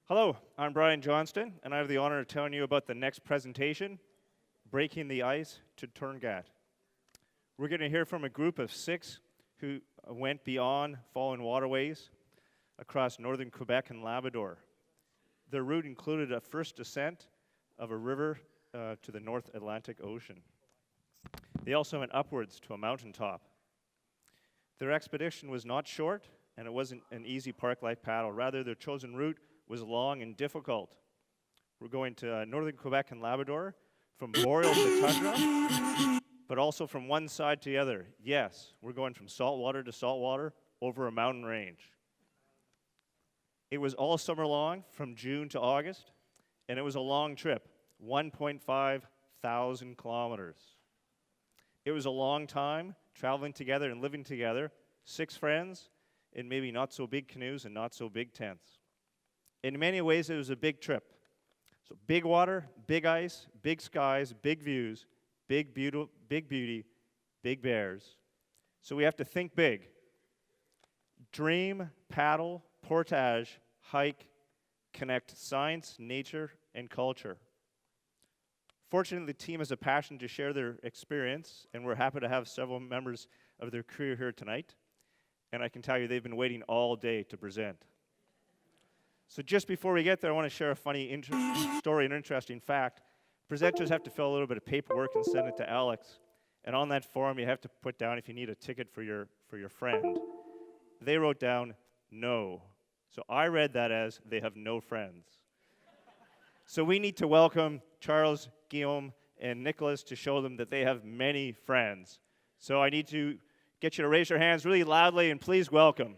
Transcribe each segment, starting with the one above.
Hello, I'm Brian Johnston, and I have the honor of telling you about the next presentation, Breaking the Ice to Torngat. We're going to hear from a group of 6 who went beyond fallen waterways across northern Quebec and Labrador. Their route included a first descent of a river to the North Atlantic Ocean. They also went upwards to a mountaintop. Their expedition was not short, and it wasn't an easy park-like paddle. Rather, their chosen route was long and difficult. We're going to northern Quebec and Labrador, from boreal to tundra, but also from one side to the other. Yes, we're going from saltwater to saltwater over a mountain range. It was all summer long, from June to August, and it was a long trip, 1.5 thousand kilometers. It was a long time traveling together and living together, 6 friends in maybe not so big canoes and not so big tents. In many ways, it was a big trip. So big water, big ice, big skies, big views, big beauty, big bears. So we have to think big. Dream, paddle, portage, hike, connect science, nature, and culture. Fortunately, the team has a passion to share their experience, and we're happy to have several members of their crew here tonight. And I can tell you they've been waiting all day to present. So just before we get there, I want to share a funny story and interesting fact. Presenters have to fill a little bit of paperwork and send it to Alex. And on that form, you have to put down if you need a ticket for your friend. They wrote down, no. So I read that as, they have no friends. So we need to welcome Charles, Guillaume, and Nicolas to show them that they have many friends. So I need to get you to raise your hands really loudly and please welcome.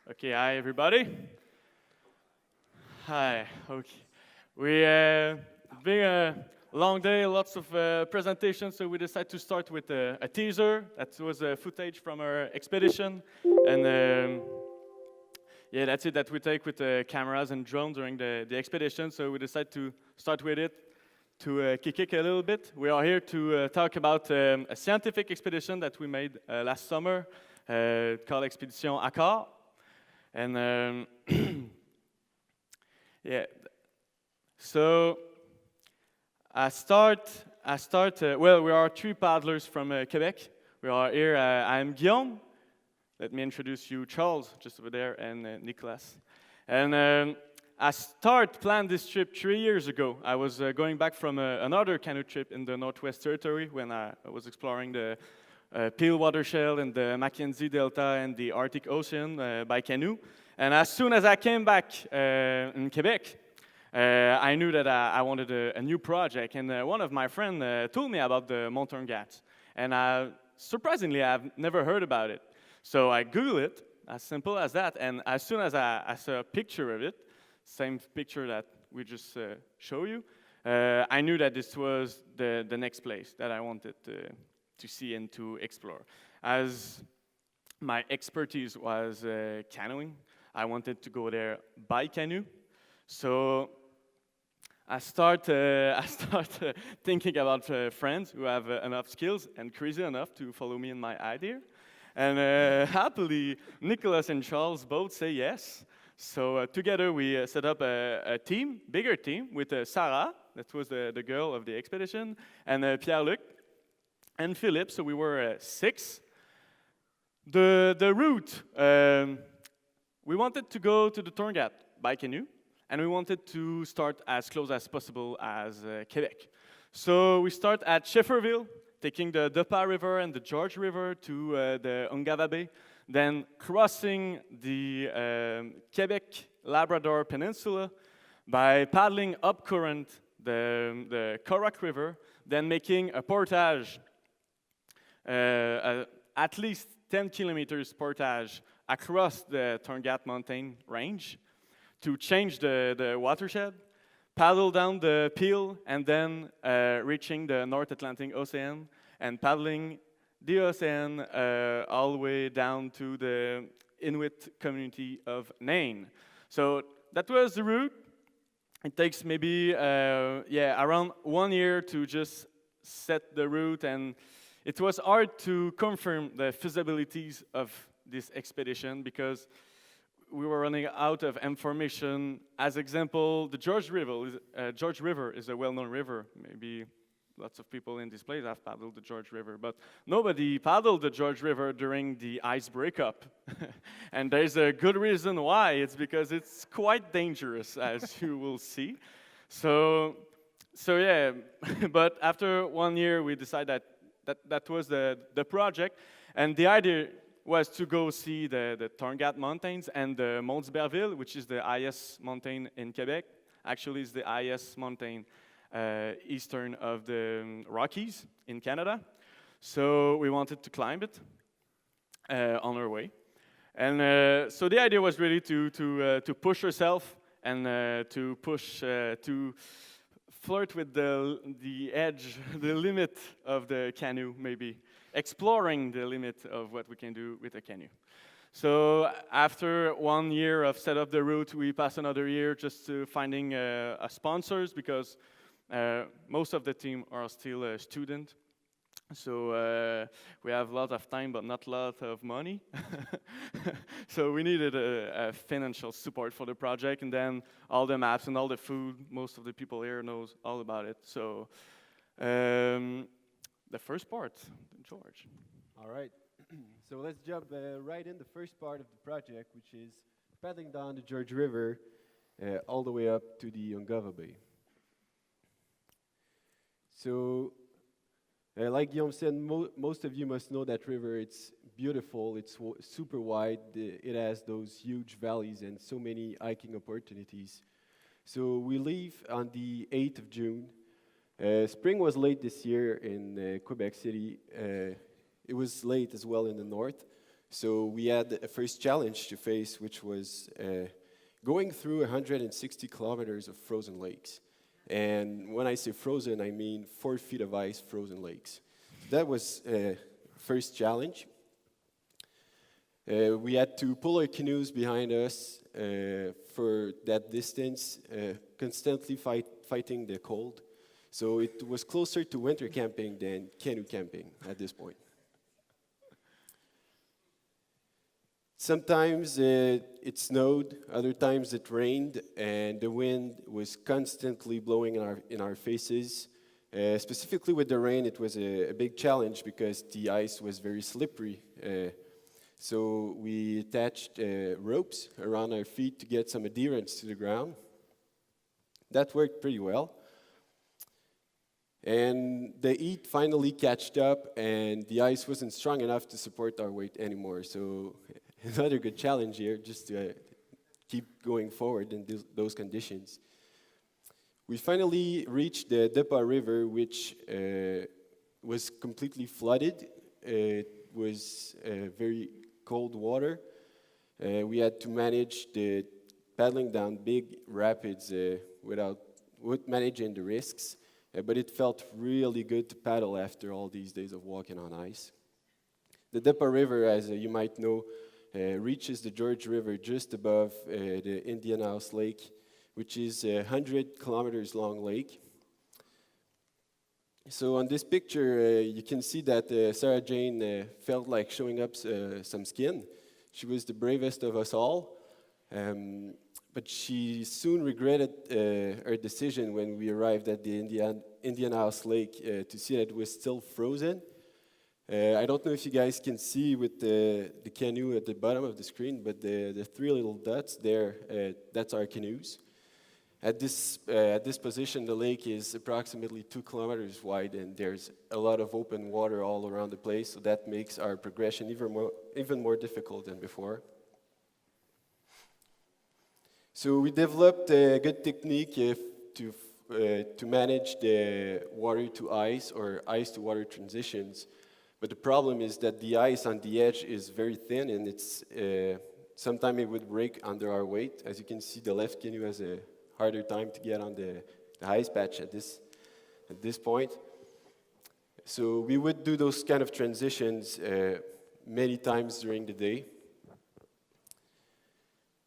Okay, hi everybody. Hi. Okay, we been long day, lots of presentations, so we decided to start with a teaser. That was footage from our expedition. And yeah, that's it that we take with cameras and drones during the expedition. So we decided to start with it to kick it a little bit. We are here to talk about a scientific expedition that we made last summer called Expedition Accord. And yeah, so well, we are three paddlers from Quebec. We are here, I'm Guillaume. Let me introduce you, Charles, just over there, and Nicolas. And I planned this trip 3 years ago. I was going back from another canoe trip in the Northwest Territory when I was exploring the Peel watershed and the Mackenzie Delta and the Arctic Ocean by canoe. And as soon as I came back in Quebec, I knew that I wanted a new project. And one of my friends told me about the Torngat. And surprisingly, I've never heard about it. So I Googled it, as simple as that. And as soon as I saw a picture of it, same picture that we just show you, I knew that this was the next place that I wanted to see and to explore. As my expertise was canoeing, I wanted to go there by canoe. So I start thinking about friends who have enough skills and crazy enough to follow me in my idea. And happily, Nicolas and Charles both say yes. So together we set up a team, bigger team, with Sarah, that was the girl of the expedition, and Pierre-Luc, and Philippe, so we were 6. The route, we wanted to go to the Torngat by canoe, and we wanted to start as close as possible as Quebec. So we start at Schefferville, taking the Depas River and the George River to the Ungava Bay, then crossing the Quebec-Labrador Peninsula by paddling up current the Korak River, then making a portage, at least 10 kilometers portage across the Torngat mountain range to change the watershed, paddle down the Peel, and then reaching the North Atlantic Ocean and paddling the ocean all the way down to the Inuit community of Nain. So that was the route. It takes maybe around 1 year to just set the route, and it was hard to confirm the feasibilities of this expedition because we were running out of information. As example, the George River is a well-known river. Maybe lots of people in this place have paddled the George River, but nobody paddled the George River during the ice breakup. And there's a good reason why. It's because it's quite dangerous, as you will see. So yeah, but after 1 year, we decided that was the project, and the idea was to go see the Torngat Mountains and the Monts Berville, which is the highest mountain in Quebec. Actually, it's the highest mountain eastern of the Rockies in Canada. So we wanted to climb it on our way. And so the idea was really to push yourself and to flirt with the edge, the limit of the canoe, maybe. Exploring the limit of what we can do with a canoe. So after 1 year of set up the route, we passed another year just to finding sponsors because most of the team are still a student. So we have a lot of time, but not a lot of money. So we needed a financial support for the project, and then all the maps and all the food. Most of the people here knows all about it. So the first part, George. All right. So let's jump right in the first part of the project, which is paddling down the George River all the way up to the Ungava Bay. So, like Guillaume said, most of you must know that river. It's beautiful. It's super wide. It has those huge valleys and so many hiking opportunities. So we leave on the 8th of June. Spring was late this year in Quebec City. It was late as well in the north. So we had a first challenge to face, which was going through 160 kilometers of frozen lakes. And when I say frozen, I mean 4 feet of ice, frozen lakes. That was first challenge. We had to pull our canoes behind us for that distance, constantly fighting the cold. So it was closer to winter camping than canoe camping at this point. Sometimes it snowed, other times it rained, and the wind was constantly blowing in our faces. Specifically with the rain, it was a big challenge because the ice was very slippery. So we attached ropes around our feet to get some adherence to the ground. That worked pretty well. And the heat finally catched up, and the ice wasn't strong enough to support our weight anymore. So another good challenge here, just to keep going forward in those conditions. We finally reached the Depa River, which was completely flooded. It was very cold water. We had to manage the paddling down big rapids without managing the risks. But it felt really good to paddle after all these days of walking on ice. The Depa River, as you might know, reaches the George River just above the Indian House Lake, which is a 100 kilometers long lake. So on this picture, you can see that Sarah Jane felt like showing up some skin. She was the bravest of us all. But she soon regretted her decision when we arrived at the Indian House Lake to see that it was still frozen. I don't know if you guys can see with the canoe at the bottom of the screen, but the 3 little dots there, that's our canoes. At this position, the lake is approximately 2 kilometers wide, and there's a lot of open water all around the place, so that makes our progression even more difficult than before. So we developed a good technique to manage the water to ice or ice to water transitions. But the problem is that the ice on the edge is very thin, and it's sometimes it would break under our weight. As you can see, the left canoe has a harder time to get on the ice patch at this point. So we would do those kind of transitions many times during the day.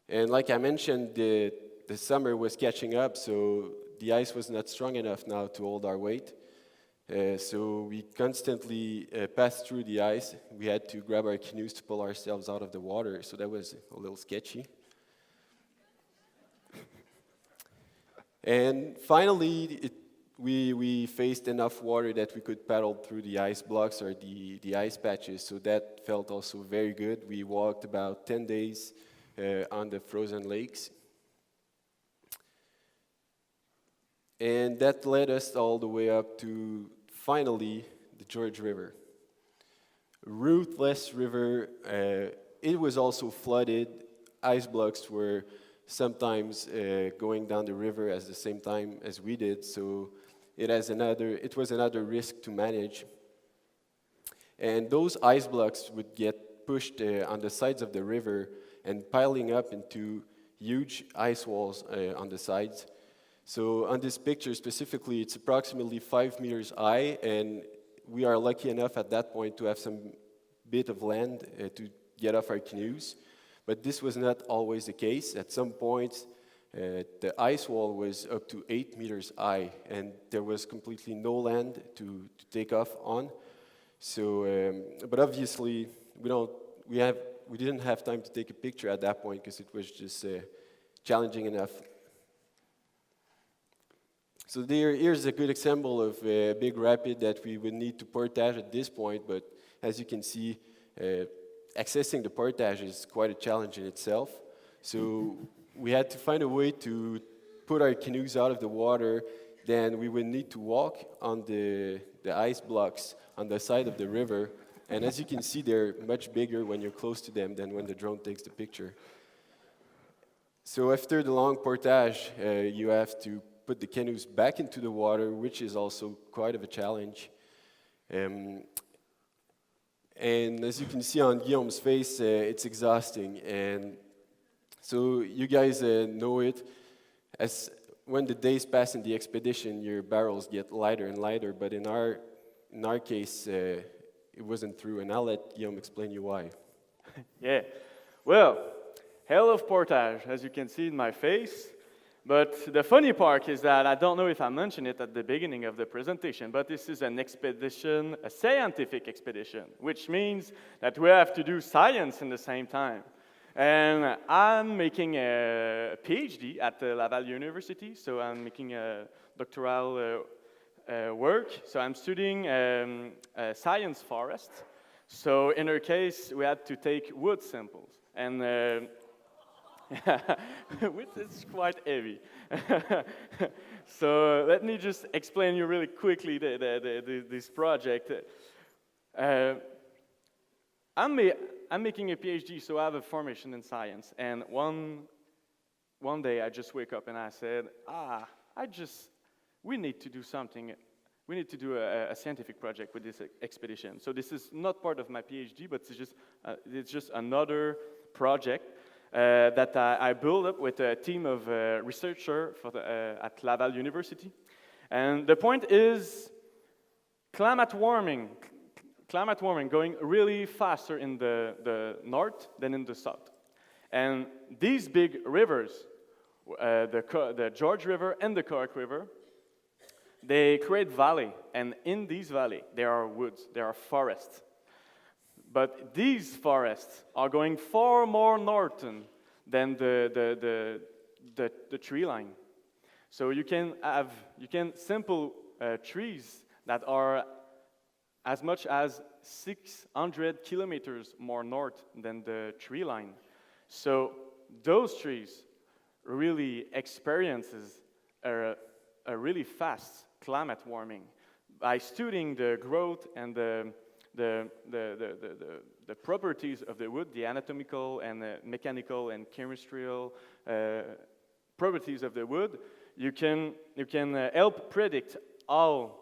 And like I mentioned, the summer was catching up, so the ice was not strong enough now to hold our weight. So we constantly passed through the ice. We had to grab our canoes to pull ourselves out of the water, so that was a little sketchy. And finally, we faced enough water that we could paddle through the ice blocks or the ice patches, so that felt also very good. We walked about 10 days on the frozen lakes. And that led us all the way up to, finally, the George River. Ruthless river, it was also flooded. Ice blocks were sometimes going down the river at the same time as we did, so it was another risk to manage. And those ice blocks would get pushed on the sides of the river and piling up into huge ice walls on the sides. So on this picture specifically, it's approximately 5 meters high, and we are lucky enough at that point to have some bit of land to get off our canoes. But this was not always the case. At some points, the ice wall was up to 8 meters high, and there was completely no land to take off on. So, but obviously, we didn't have time to take a picture at that point because it was just challenging enough. So here's a good example of a big rapid that we would need to portage at this point, but as you can see, accessing the portage is quite a challenge in itself. So we had to find a way to put our canoes out of the water. Then we would need to walk on the ice blocks on the side of the river. And as you can see, they're much bigger when you're close to them than when the drone takes the picture. So after the long portage, you have to put the canoes back into the water, which is also quite of a challenge. And as you can see on Guillaume's face, it's exhausting. And so you guys know it. As when the days pass in the expedition, your barrels get lighter and lighter. But in our case, it wasn't true, and I'll let Guillaume explain you why. Yeah. Well, hell of portage, as you can see in my face. But the funny part is that I don't know if I mentioned it at the beginning of the presentation, but this is an expedition, a scientific expedition, which means that we have to do science in the same time. And I'm making a PhD at the Laval University, so I'm making a doctoral work. So I'm studying science forest. So in our case, we had to take wood samples, and which is quite heavy. So let me just explain you really quickly this project. I'm making a PhD, so I have a formation in science. And one day I just wake up and I said, we need to do something. We need to do a scientific project with this expedition. So this is not part of my PhD, but it's just another project that I built up with a team of researchers at Laval University. And the point is climate warming going really faster in the north than in the south. And these big rivers, the George River and the Cork River, they create valley, and in these valley there are woods, there are forests. But these forests are going far more northern than the tree line. So you can sample trees that are as much as 600 kilometers more north than the tree line. So those trees really experiences a really fast climate warming by studying the growth and the properties of the wood, the anatomical and mechanical and chemical properties of the wood. You can help predict how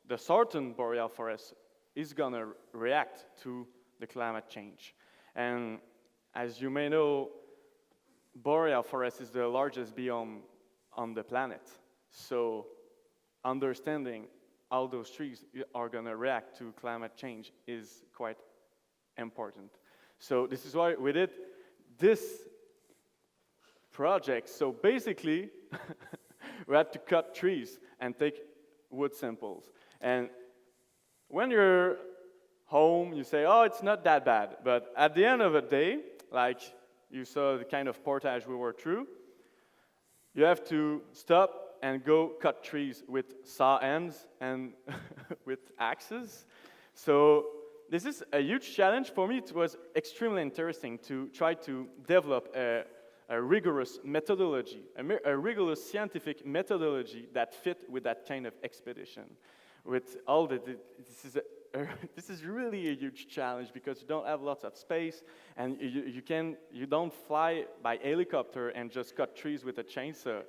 the southern boreal forest is gonna react to the climate change. And as you may know, boreal forest is the largest biome on the planet. So understanding how those trees are going to react to climate change is quite important. So this is why we did this project. So basically, we had to cut trees and take wood samples. And when you're home, you say, oh, it's not that bad. But at the end of the day, like you saw the kind of portage we were through, you have to stop and go cut trees with saw ends and with axes. So this is a huge challenge. For me, it was extremely interesting to try to develop a rigorous methodology, a rigorous scientific methodology that fit with that kind of expedition. With all this is really a huge challenge because you don't have lots of space, and you don't fly by helicopter and just cut trees with a chainsaw.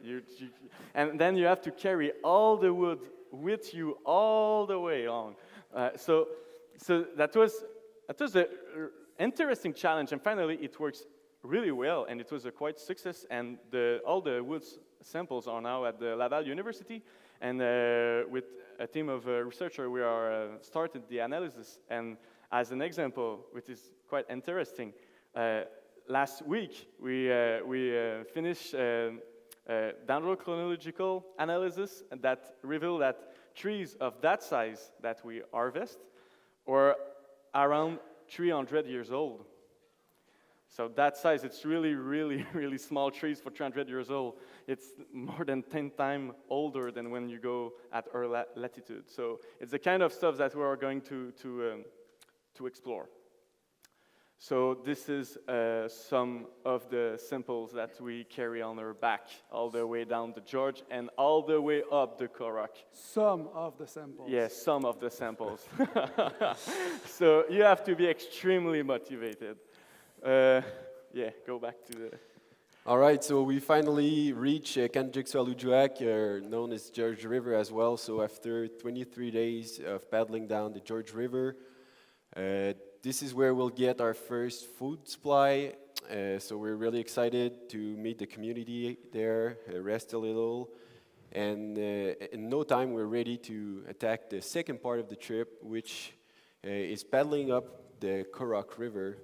And then you have to carry all the wood with you all the way on. So that was an interesting challenge, and finally it works really well, and it was a quite success. And all the wood samples are now at the Laval University, and with a team of researchers, we are started the analysis. And as an example, which is quite interesting, last week we finished dendrochronological analysis that revealed that trees of that size that we harvest are around 300 years old. So that size, it's really, really, really small trees for 300 years old. It's more than 10 times older than when you go at Earth latitude. So it's the kind of stuff that we are going to explore. So this is some of the samples that we carry on our back all the way down the George and all the way up the Cork. Some of the samples. Yes, some of the samples. So you have to be extremely motivated. Go back to the... All right, so we finally reached Kanjiksualujuak, known as George River as well. So after 23 days of paddling down the George River, this is where we'll get our first food supply. So we're really excited to meet the community there, rest a little, And in no time, we're ready to attack the second part of the trip, which is paddling up the Roulx River,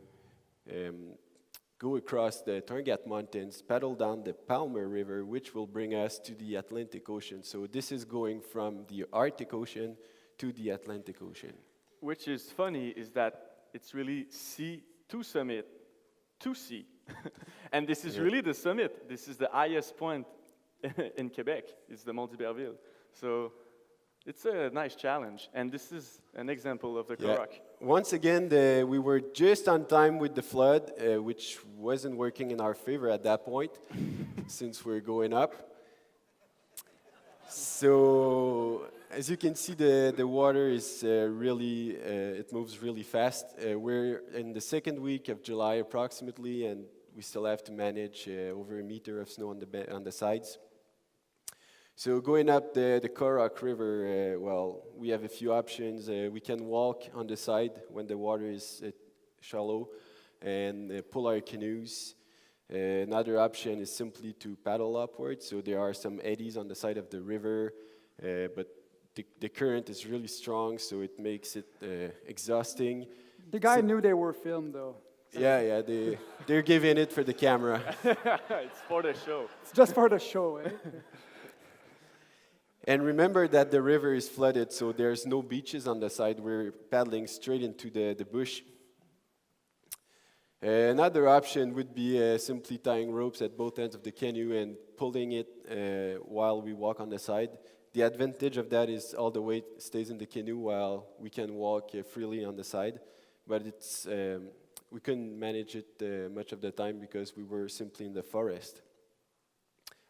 go across the Torngat Mountains, paddle down the Palmer River, which will bring us to the Atlantic Ocean. So this is going from the Arctic Ocean to the Atlantic Ocean. Which is funny is that it's really sea to summit to sea. And this is really the summit. This is the highest point in Quebec. It's the Mont d'Iberville. So it's a nice challenge. And this is an example of the Roulx. Once again, we were just on time with the flood, which wasn't working in our favor at that point, since we're going up. So, as you can see, the water is really, it moves really fast. We're in the second week of July approximately, and we still have to manage over a meter of snow on the sides. So going up the Roulx River, well, we have a few options. We can walk on the side when the water is shallow and pull our canoes. Another option is simply to paddle upwards. So there are some eddies on the side of the river, but the current is really strong, so it makes it exhausting. The guy knew they were filmed, though. Yeah, they're giving it for the camera. It's for the show. It's just for the show, eh? And remember that the river is flooded, so there's no beaches on the side. We're paddling straight into the bush. Another option would be simply tying ropes at both ends of the canoe and pulling it while we walk on the side. The advantage of that is all the weight stays in the canoe while we can walk freely on the side. But it's we couldn't manage it much of the time because we were simply in the forest.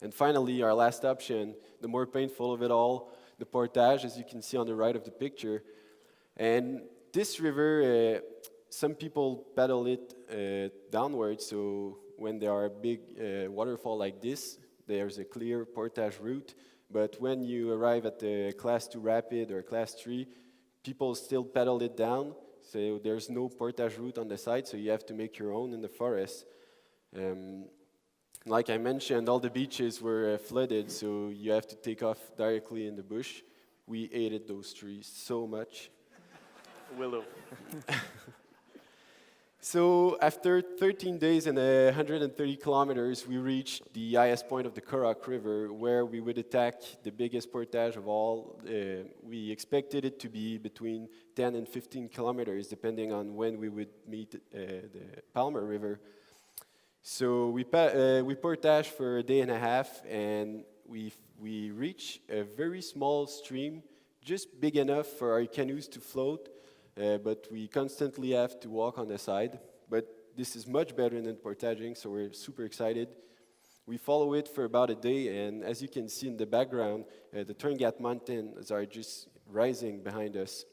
And finally, our last option, the more painful of it all, the portage, as you can see on the right of the picture. And this river, some people paddle it downwards, so when there are a big waterfall like this, there's a clear portage route. But when you arrive at the Class 2 Rapid or Class 3, people still paddle it down, so there's no portage route on the side, so you have to make your own in the forest. Like I mentioned, all the beaches were flooded, so you have to take off directly in the bush. We hated those trees so much. Willow. So after 13 days and 130 kilometers, we reached the highest point of the Roulx River, where we would attack the biggest portage of all. We expected it to be between 10 and 15 kilometers, depending on when we would meet the Palmer River. So we portage for a day and a half, and we reach a very small stream, just big enough for our canoes to float, but we constantly have to walk on the side. But this is much better than portaging, so we're super excited. We follow it for about a day, and as you can see in the background, the Torngat Mountains are just rising behind us.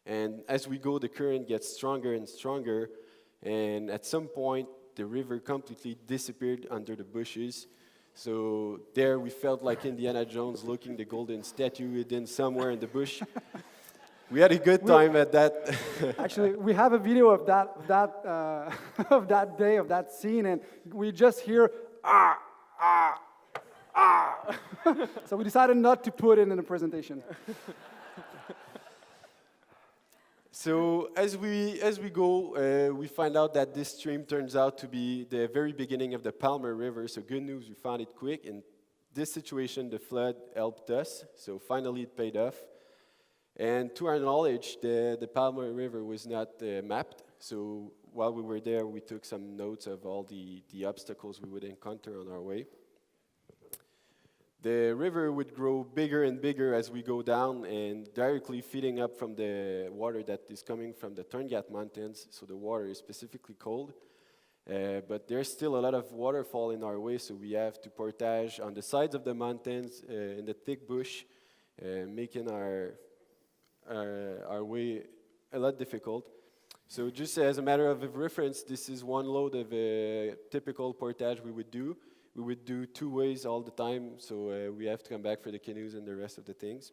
And as we go, the current gets stronger and stronger, and at some point, the river completely disappeared under the bushes. So there we felt like Indiana Jones looking the golden statue hidden somewhere in the bush. We had a good time at that. Actually, we have a video of of that day, of that scene, and we just hear, ah, ah, ah. So we decided not to put it in the presentation. So as we go, we find out that this stream turns out to be the very beginning of the Palmer River. So good news, we found it quick. In this situation, the flood helped us. So finally, it paid off. And to our knowledge, the Palmer River was not mapped. So while we were there, we took some notes of all the obstacles we would encounter on our way. The river would grow bigger and bigger as we go down and directly feeding up from the water that is coming from the Torngat Mountains, so the water is specifically cold. But there's still a lot of waterfall in our way, so we have to portage on the sides of the mountains in the thick bush, making our way a lot difficult. So just as a matter of reference, this is one load of a typical portage we would do. We would do 2 ways all the time, so we have to come back for the canoes and the rest of the things.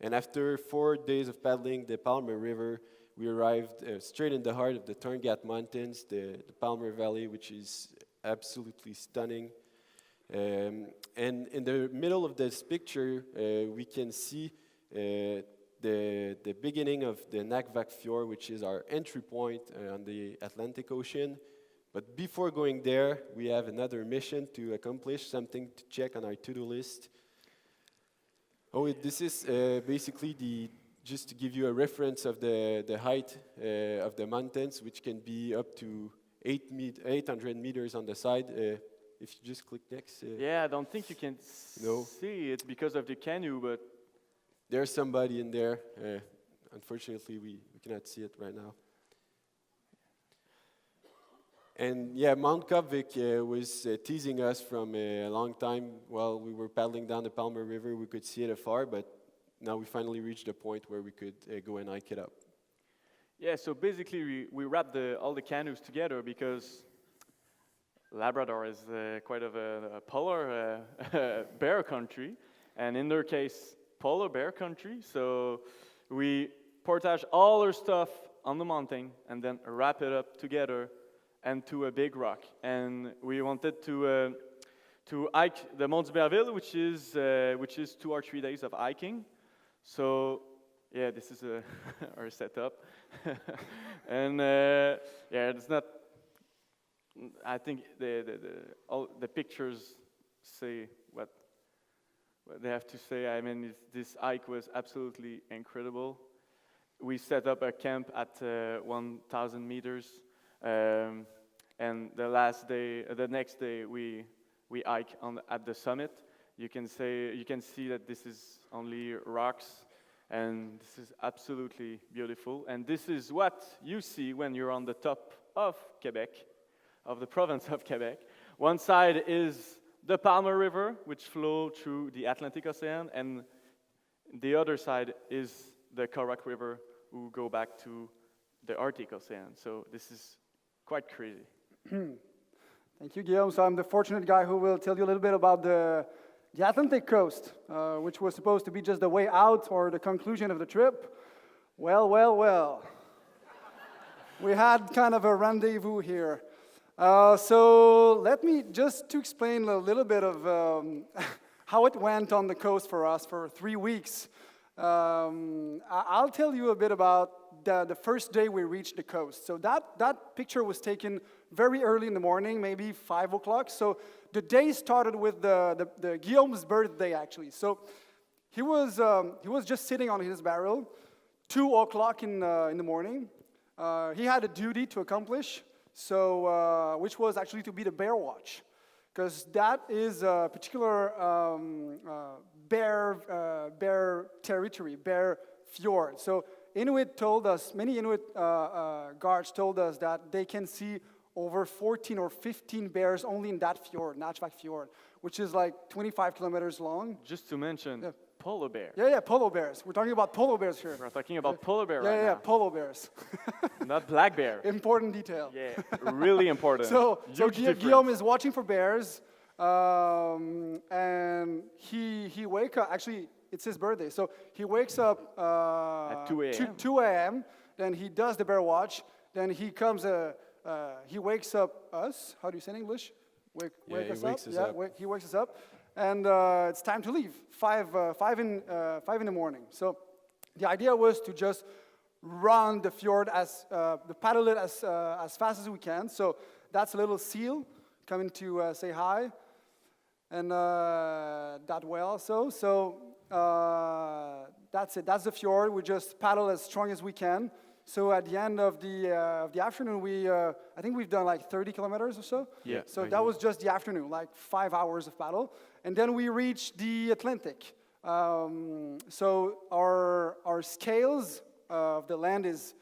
And after 4 days of paddling the Palmer River, we arrived straight in the heart of the Torngat Mountains, the Palmer Valley, which is absolutely stunning. And in the middle of this picture, we can see the beginning of the Nakvak Fjord, which is our entry point on the Atlantic Ocean. But before going there, we have another mission to accomplish, something to check on our to-do list. This is basically just to give you a reference of the height of the mountains, which can be up to 800 meters on the side. If you just click next. Yeah, I don't think you can see it because of the canoe, but there's somebody in there. Unfortunately, we cannot see it right now. And yeah, Mount Kopvik was teasing us from a long time. While we were paddling down the Palmer River, we could see it afar, but now we finally reached a point where we could go and hike it up. Yeah, so basically we wrapped all the canoes together because Labrador is quite of a polar bear country, and in their case, polar bear country. So we portage all our stuff on the mountain and then wrap it up together and to a big rock. And we wanted to hike the Mont d'Iberville, which is 2 or 3 days of hiking. So yeah, this is our setup, and yeah, it's not. I think all the pictures say what they have to say. I mean, this hike was absolutely incredible. We set up a camp at 1,000 meters, and the next day we hike at the summit. You can see that this is only rocks, and this is absolutely beautiful. And this is what you see when you're on the top of Quebec, of the province of Quebec. One side is the Palmer River, which flows through the Atlantic Ocean, and the other side is the Korak River, who go back to the Arctic Ocean. So this is quite crazy. Thank you, Guillaume. So I'm the fortunate guy who will tell you a little bit about the Atlantic coast, which was supposed to be just the way out or the conclusion of the trip. Well, well, well. We had kind of a rendezvous here. So let me just to explain a little bit of how it went on the coast for us for 3 weeks. I'll tell you a bit about the first day we reached the coast. So that picture was taken very early in the morning, maybe 5 o'clock. So the day started with the Guillaume's birthday, actually. So he was just sitting on his barrel, 2 o'clock in the morning. He had a duty to accomplish, so which was actually to be the bear watch, because that is a particular bear territory, bear fjord. So many Inuit guards told us that they can see over 14 or 15 bears only in that fjord, Nakvak Fjord, which is like 25 kilometers long. Just to mention, polar bear. Yeah, polar bears. We're talking about polar bears here. We're talking about polar bear right now. Yeah, polar bears. Not black bear. Important detail. Yeah, really important. So Guillaume is watching for bears, and he wakes up. Actually, it's his birthday, so he wakes up at 2 a.m. 2 a.m. Then he does the bear watch. Then he comes. He wakes up us. How do you say in English? Wake us up. He wakes us up, and it's time to leave. 5 in the morning. So the idea was to just run the fjord paddle it as fast as we can. So that's a little seal coming to say hi, and that well. So that's it. That's the fjord. We just paddle as strong as we can. So at the end of the afternoon, I think we've done like 30 kilometers or so. Yeah. So that was just the afternoon, like 5 hours of paddle, and then we reached the Atlantic. So our scales of the land is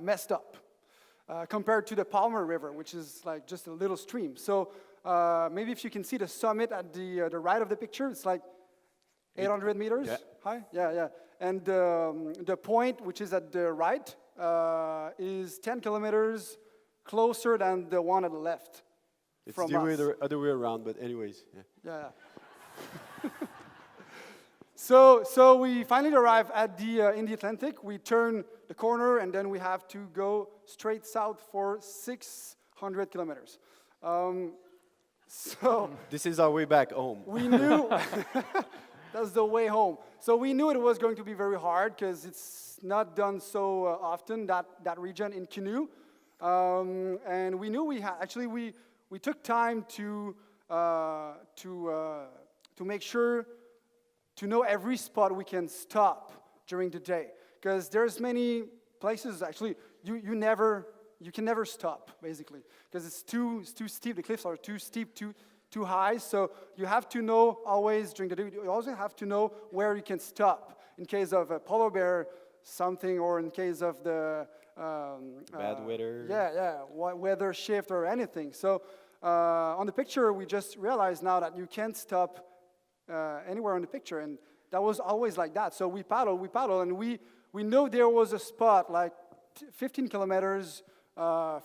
messed up compared to the Palmer River, which is like just a little stream. So maybe if you can see the summit at the right of the picture, it's like 800 meters high. Yeah. And the point, which is at the right, is 10 kilometers closer than the one at the left. It's from the other way around, but anyways. Yeah. So we finally arrive at in the Atlantic. We turn the corner, and then we have to go straight south for 600 kilometers. So This is our way back home. we knew that's the way home. So we knew it was going to be very hard because it's not done so often, that region in canoe. And we knew we took time to make sure to know every spot we can stop during the day. Because there's many places, actually, you can never stop, basically. Because it's too steep, the cliffs are too steep, too high, so you have to know always during the day, you also have to know where you can stop in case of a polar bear, something, or in case of the Bad weather. weather shift or anything. So on the picture, we just realized now that you can't stop anywhere on the picture, and that was always like that. So we paddle, and we know there was a spot like 15 kilometers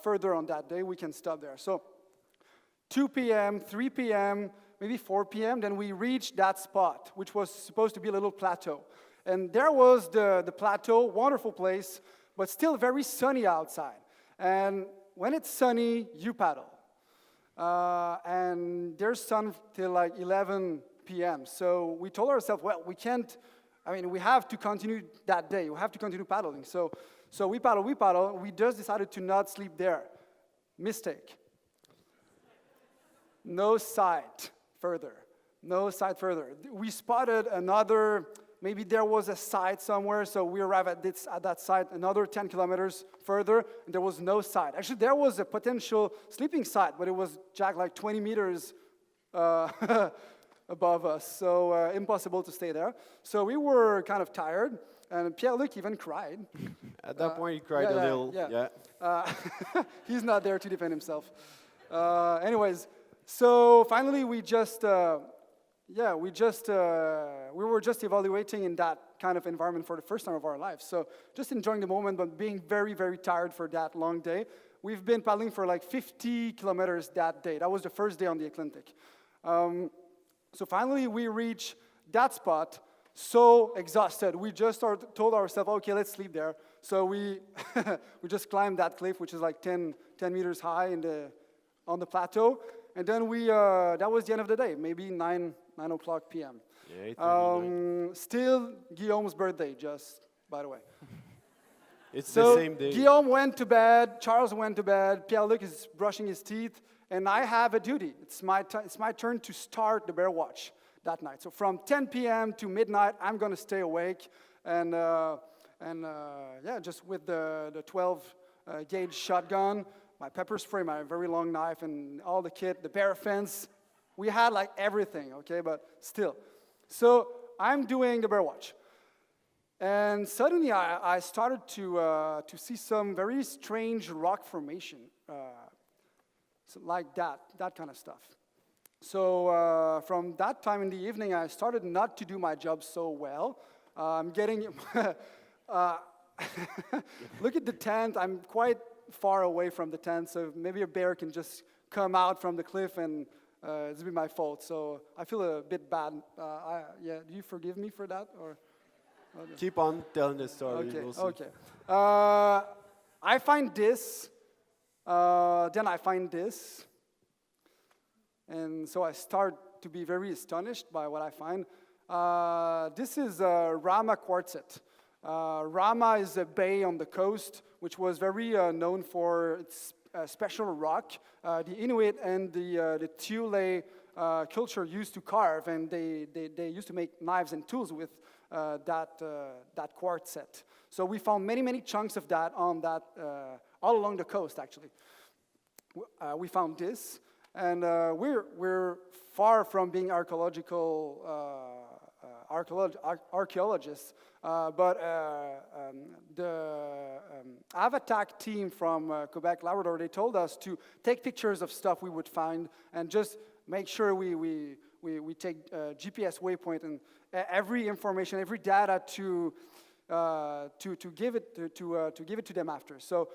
further on that day, we can stop there. So 2 p.m., 3 p.m., maybe 4 p.m., then we reached that spot, which was supposed to be a little plateau. And there was the plateau, wonderful place, but still very sunny outside. And when it's sunny, you paddle. And there's sun till like 11 p.m. So we told ourselves, well, we have to continue that day. We have to continue paddling. So we paddle. We just decided to not sleep there. Mistake. No sight further. We spotted another, maybe there was a site somewhere, so we arrived at that site another 10 kilometers further, and there was no site. Actually, there was a potential sleeping site, but it was jacked like 20 meters above us, so impossible to stay there. So we were kind of tired, and Pierre-Luc even cried. At that point, he cried a little. Yeah. He's not there to defend himself. Anyways, so finally we were just evaluating in that kind of environment for the first time of our lives. So just enjoying the moment, but being very, very tired for that long day. We've been paddling for like 50 kilometers that day. That was the first day on the Atlantic. So finally we reach that spot, so exhausted. We just told ourselves, okay, let's sleep there. So we just climbed that cliff, which is like 10 meters high on the plateau. And then that was the end of the day, maybe 9 o'clock p.m. Yeah, 8:39. Still Guillaume's birthday, just by the way. It's So the same day. Guillaume went to bed, Charles went to bed, Pierre-Luc is brushing his teeth, and I have a duty. It's my turn to start the bear watch that night. So from 10 p.m. to midnight, I'm going to stay awake, and just with the 12 gauge shotgun, my pepper spray, my very long knife, and all the kit, the bear fence. We had like everything, okay, but still. So I'm doing the bear watch. And suddenly I started to see some very strange rock formation, so like that kind of stuff. So from that time in the evening, I started not to do my job so well. I'm getting, look at the tent, I'm quite far away from the tent, so maybe a bear can just come out from the cliff and it's been my fault. So I feel a bit bad. Do you forgive me for that? Or Keep on telling the story. okay, We'll see. okay. I find this, then I find this, and so I start to be very astonished by what I find. This is Rama quartzite. Rama is a bay on the coast, which was very known for its special rock. The Inuit and the Thule culture used to carve, and they used to make knives and tools with that quartzite. So we found many chunks of that on that all along the coast. Actually, we found this, and we're far from being archaeologists, but the AVATAC team from Quebec, Labrador, they told us to take pictures of stuff we would find and just make sure we take GPS waypoint and every information, every data to give it to them after. So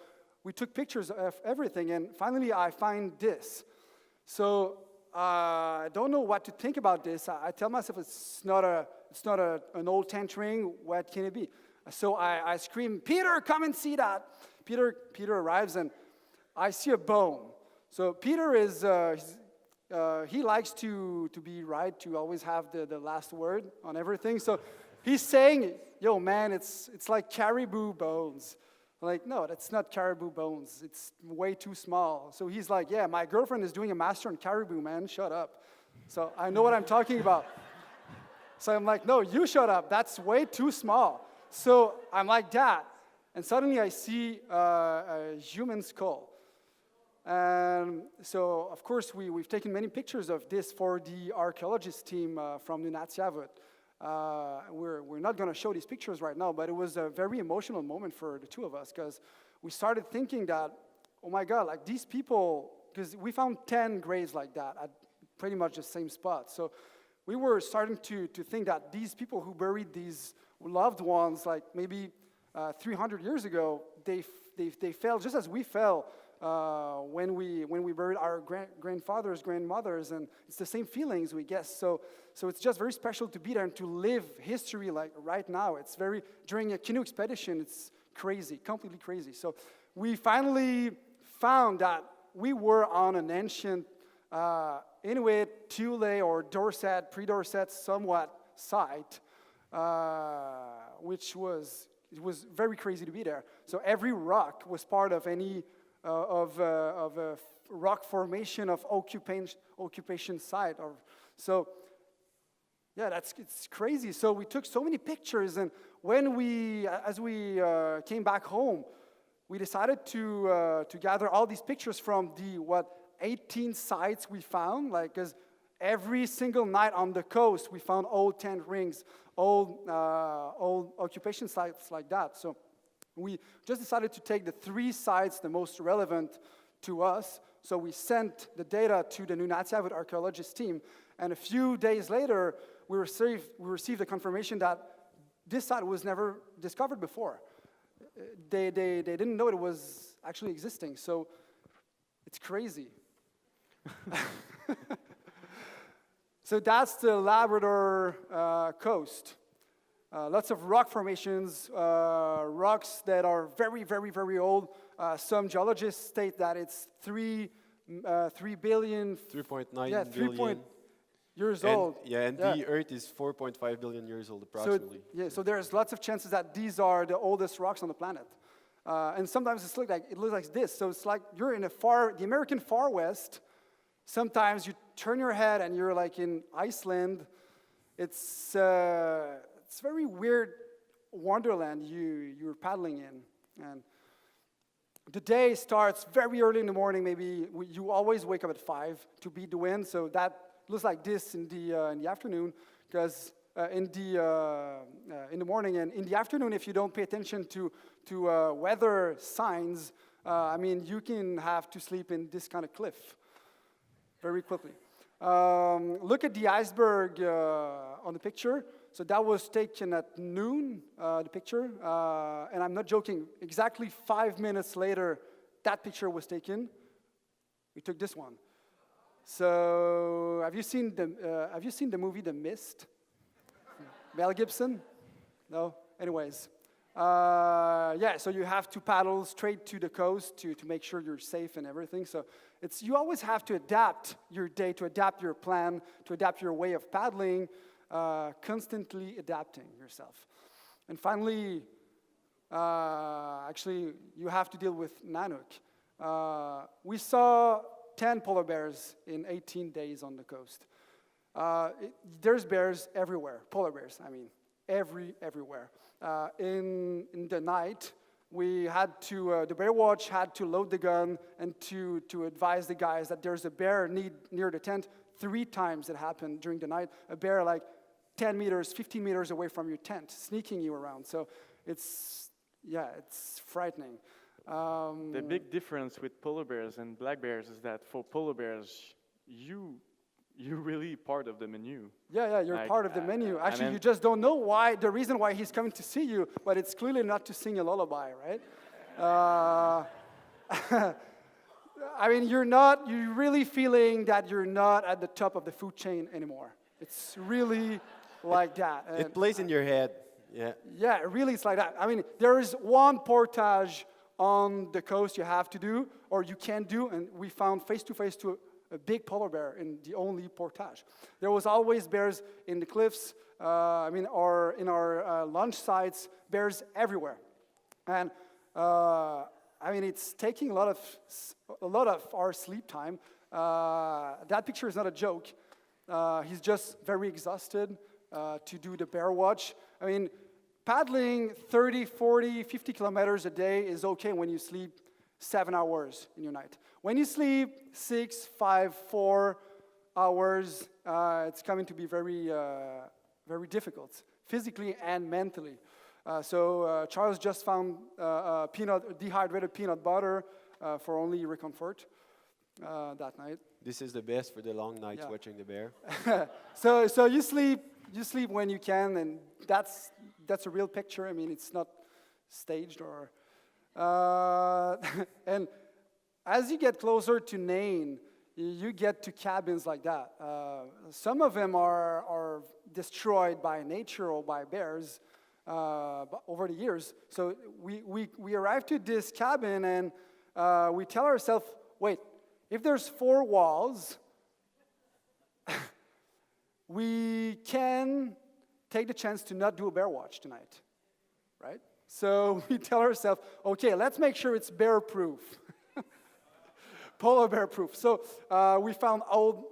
we took pictures of everything, and finally I find this. So I don't know what to think about this. I tell myself it's not an old tent ring. What can it be? So I scream, Peter, come and see that. Peter arrives, and I see a bone. So Peter is he likes to be right, to always have the last word on everything. So he's saying, yo, man, it's like caribou bones. I'm like, no, that's not caribou bones. It's way too small. So he's like, yeah, my girlfriend is doing a master on caribou, man. Shut up. So I know what I'm talking about. So I'm like, no, you shut up. That's way too small. So I'm like that. And suddenly I see a human skull. And so, of course, we've taken many pictures of this for the archaeologist team from Insatiable. We're not going to show these pictures right now, but it was a very emotional moment for the two of us because we started thinking that, oh my God, like these people, because we found 10 graves like that at pretty much the same spot. So we were starting to think that these people who buried these loved ones, like maybe 300 years ago, they fell just as we fell when we buried our grandfathers, grandmothers, and it's the same feelings, we guess. So it's just very special to be there and to live history like right now. It's during a canoe expedition, it's crazy, completely crazy. So we finally found that we were on an ancient Inuit, Thule, or Dorset, pre-Dorset somewhat site, which was very crazy to be there. So every rock was part of any of a rock formation of occupation site. So yeah, it's crazy. So we took so many pictures, and as we came back home, we decided to gather all these pictures from the 18 sites we found, like, because every single night on the coast we found old tent rings, old occupation sites like that. So we just decided to take the 3 sites the most relevant to us. So we sent the data to the Insatiable archaeologist team, and a few days later we received a confirmation that this site was never discovered before. They didn't know it was actually existing. So it's crazy. So that's the Labrador coast. Lots of rock formations, rocks that are very, very, very old. Some geologists state that it's 3 billion. 3.9 3 billion. Years old. The Earth is 4.5 billion years old approximately. So there's lots of chances that these are the oldest rocks on the planet. And sometimes it looks like this. So it's like you're in the American far west. Sometimes you turn your head and you're like in Iceland. It's very weird wonderland you're paddling in. And the day starts very early in the morning. Maybe you always wake up at 5 to beat the wind. So that looks like this in the afternoon, because in the morning and in the afternoon, if you don't pay attention to weather signs, you can have to sleep in this kind of cliff very quickly. Look at the iceberg on the picture. So that was taken at noon, the picture, and I'm not joking. Exactly 5 minutes later, that picture was taken. We took this one. So have you seen the movie The Mist? Mel Gibson? No? Anyways. So you have to paddle straight to the coast to make sure you're safe and everything. So you always have to adapt your day, to adapt your plan, to adapt your way of paddling, constantly adapting yourself. And finally, you have to deal with Nanook. We saw 10 polar bears in 18 days on the coast. There's bears everywhere, polar bears, everywhere. In the night, we had to, the bear watch had to load the gun and to advise the guys that there's a bear near the tent. 3 times it happened during the night. A bear like 10 meters, 15 meters away from your tent, sneaking you around. So it's frightening. The big difference with polar bears and black bears is that for polar bears, you're really part of the menu. Yeah, you're part of the menu. Actually, you just don't know the reason why he's coming to see you, but it's clearly not to sing a lullaby, right? You're really feeling that you're not at the top of the food chain anymore. It's really like that. It plays in your head, yeah. Yeah, really it's like that. There is one portage on the coast you have to do, or you can do, and we found face-to-face to a big polar bear in the only portage. There was always bears in the cliffs, or in our launch sites, bears everywhere. And it's taking a lot of our sleep time. That picture is not a joke. He's just very exhausted to do the bear watch. I mean, paddling 30, 40, 50 kilometers a day is okay when you sleep 7 hours in your night. When you sleep 6, 5, 4 hours, it's coming to be very, very difficult, physically and mentally. So Charles just found dehydrated peanut butter for only recomfort that night. This is the best for the long nights watching the bear. So you sleep when you can, and that's a real picture. I mean, it's not staged or. And as you get closer to Nain, you get to cabins like that. Some of them are destroyed by nature or by bears over the years. So we arrive to this cabin and we tell ourselves, wait, if there's 4 walls, we can take the chance to not do a bear watch tonight, right? So we tell ourselves, okay, let's make sure it's bear-proof, polar bear-proof. So we found old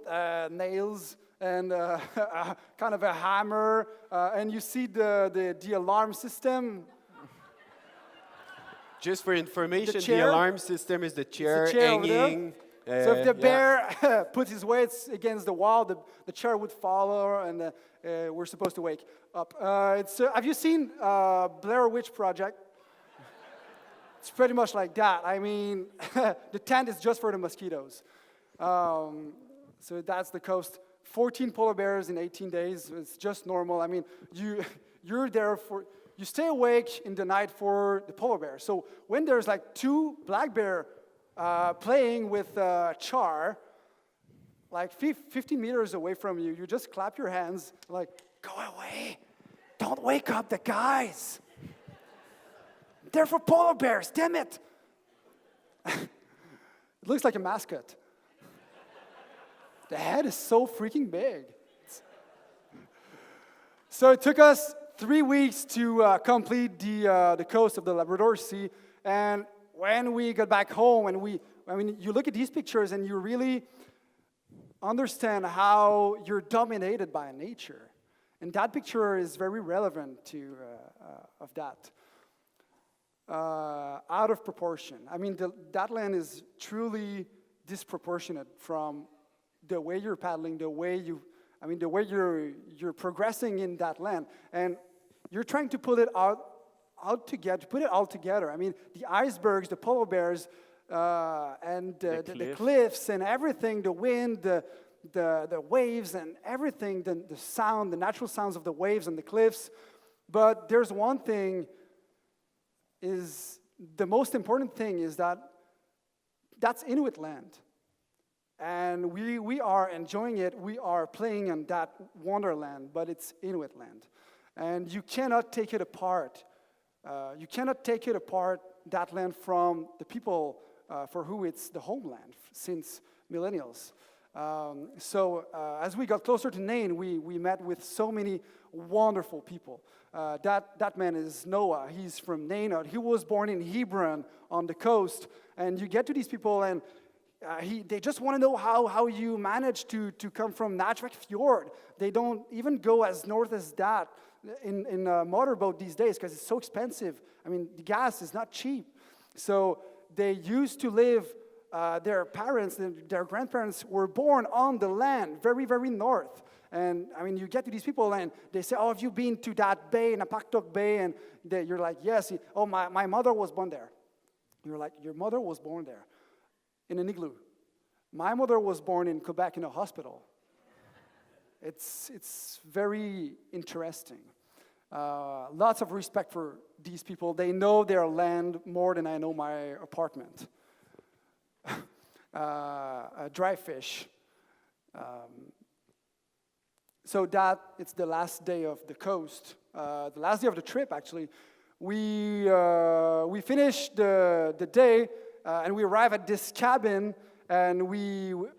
nails and kind of a hammer, and you see the alarm system. Just for information, chair? the alarm system is the chair, chair over there. hanging. So if the bear puts his weights against the wall, the chair would follow, and we're supposed to wake up. Have you seen Blair Witch Project? It's pretty much like that. I mean, the tent is just for the mosquitoes. So that's the coast. 14 polar bears in 18 days. It's just normal. I mean, you're there you stay awake in the night for the polar bear. So when there's like 2 black bear playing with char, like 15 meters away from you, you just clap your hands, like, go away, don't wake up the guys. They're for polar bears, damn it. It looks like a mascot. The head is so freaking big. So it took us 3 weeks to complete the coast of the Labrador Sea, and when we got back home, and you look at these pictures and you really understand how you're dominated by nature. And that picture is very relevant of that. Out of proportion. I mean, that land is truly disproportionate from the way you're paddling, the way you're progressing in that land. And you're trying to put it all together. I mean, the icebergs, the polar bears, and the cliffs and everything, the wind, the waves and everything, the sound, the natural sounds of the waves and the cliffs. But there's one thing, the most important thing is that's Inuit land. And we are enjoying it. We are playing in that wonderland, but it's Inuit land. And you cannot take it apart. You cannot take it apart, that land, from the people for who it's the homeland since millennials. So as we got closer to Nain, we met with so many wonderful people. That man is Noah. He's from Nain. He was born in Hebron on the coast. And you get to these people, and they just want to know how you manage to come from Natchvik Fjord. They don't even go as north as that in a motorboat these days because it's so expensive. I mean, the gas is not cheap. So they used to live, their parents, their grandparents were born on the land, very, very north. And I mean, you get to these people and they say, oh, have you been to that bay, Napaktok Bay? And you're like, yes. Oh, my mother was born there. You're like, your mother was born there in an igloo. My mother was born in Quebec in a hospital. It's very interesting. Lots of respect for these people. They know their land more than I know my apartment. Dry fish. So it's the last day of the coast. The last day of the trip, actually. We finish the day, and we arrive at this cabin, And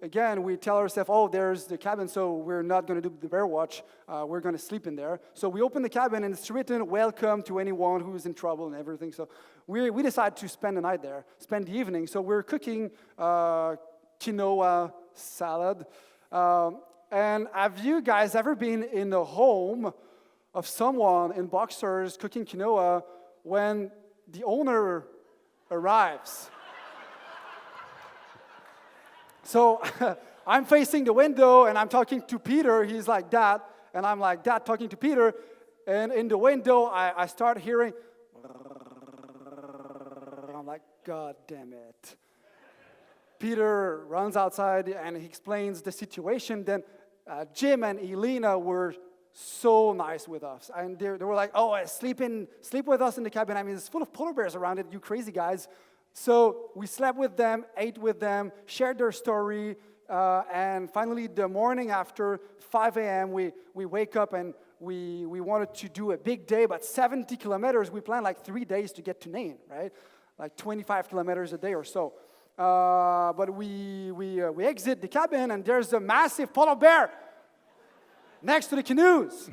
again, we tell ourselves, oh, there's the cabin, so we're not going to do the bear watch. We're going to sleep in there. So we open the cabin, and it's written, welcome to anyone who's in trouble and everything. So we decide to spend the night there, spend the evening. So we're cooking quinoa salad. And have you guys ever been in the home of someone in boxers cooking quinoa when the owner arrives? So I'm facing the window, and I'm talking to Peter. He's like that, and I'm like that, talking to Peter. And in the window, I start hearing, I'm like, God damn it. Peter runs outside, and he explains the situation. Then Jim and Elena were so nice with us. And they were like, oh, sleep with us in the cabin. I mean, it's full of polar bears around it, you crazy guys. So we slept with them, ate with them, shared their story, and finally the morning after 5 a.m. we wake up and we wanted to do a big day, but 70 kilometers, we planned like 3 days to get to Nain, right? Like 25 kilometers a day or so. But we exit the cabin and there's a massive polar bear next to the canoes.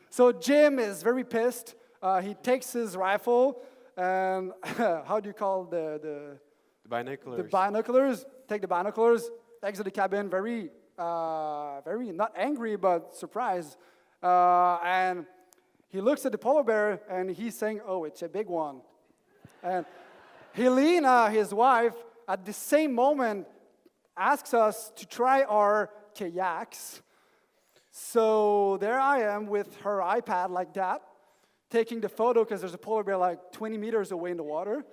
So Jim is very pissed. He takes his rifle. And how do you call the Binoculars. The binoculars. Take the binoculars, exit the cabin, very not angry, but surprised. And he looks at the polar bear, and he's saying, oh, it's a big one. And Helena, his wife, at the same moment, asks us to try our kayaks. So there I am with her iPad like that, taking the photo because there's a polar bear like 20 meters away in the water.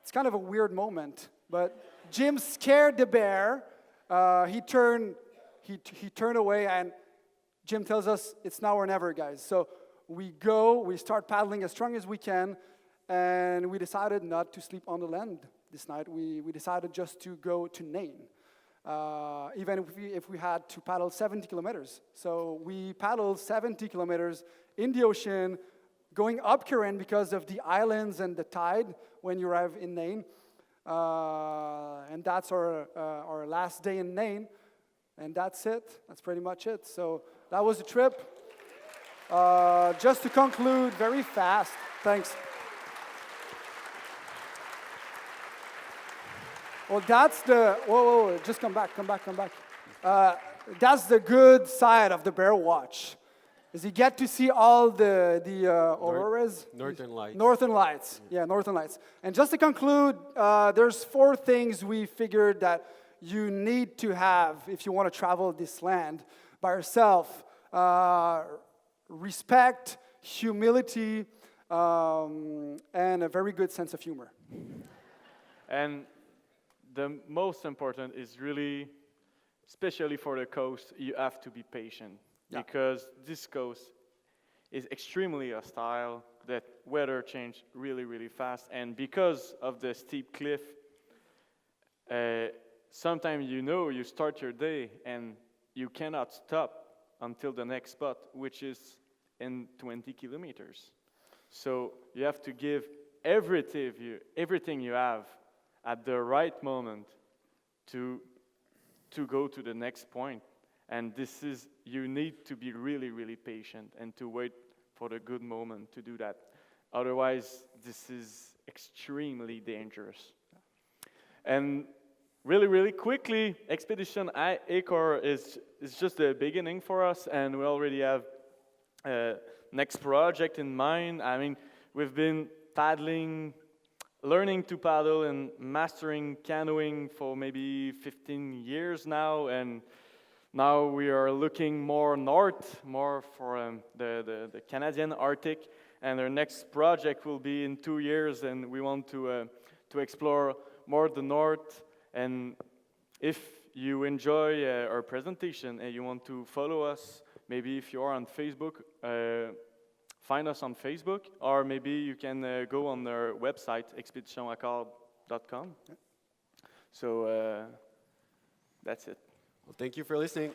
It's kind of a weird moment, but Jim scared the bear. He turned away, and Jim tells us it's now or never, guys. So we start paddling as strong as we can, and we decided not to sleep on the land this night. We decided just to go to Nain, even if we had to paddle 70 kilometers. So we paddled 70 kilometers in the ocean, going up current because of the islands and the tide when you arrive in Nain. And that's our last day in Nain. And that's it. That's pretty much it. So that was the trip. Just to conclude very fast. Thanks. Well, that's the, whoa, just come back. That's the good side of the bear watch. Is you get to see all the auroras? Northern Lights. Northern Lights, yeah, Northern Lights. And just to conclude, there's 4 things we figured that you need to have if you want to travel this land by yourself. Respect, humility, and a very good sense of humor. And the most important is really, especially for the coast, you have to be patient. Yeah. Because this coast is extremely hostile, that weather change really, really fast. And because of the steep cliff, sometimes you start your day and you cannot stop until the next spot, which is in 20 kilometers. So you have to give everything you have at the right moment to go to the next point. And you need to be really, really patient and to wait for the good moment to do that. Otherwise, this is extremely dangerous. And really, really quickly, Expedition Acor is just the beginning for us, and we already have next project in mind. I mean, we've been learning to paddle and mastering canoeing for maybe 15 years now, and now we are looking more north, more for the Canadian Arctic, and our next project will be in 2 years, and we want to explore more the north. And if you enjoy our presentation and you want to follow us, maybe if you are on Facebook, find us on Facebook, or maybe you can go on our website, expeditionacor.com. So that's it. Well, thank you for listening.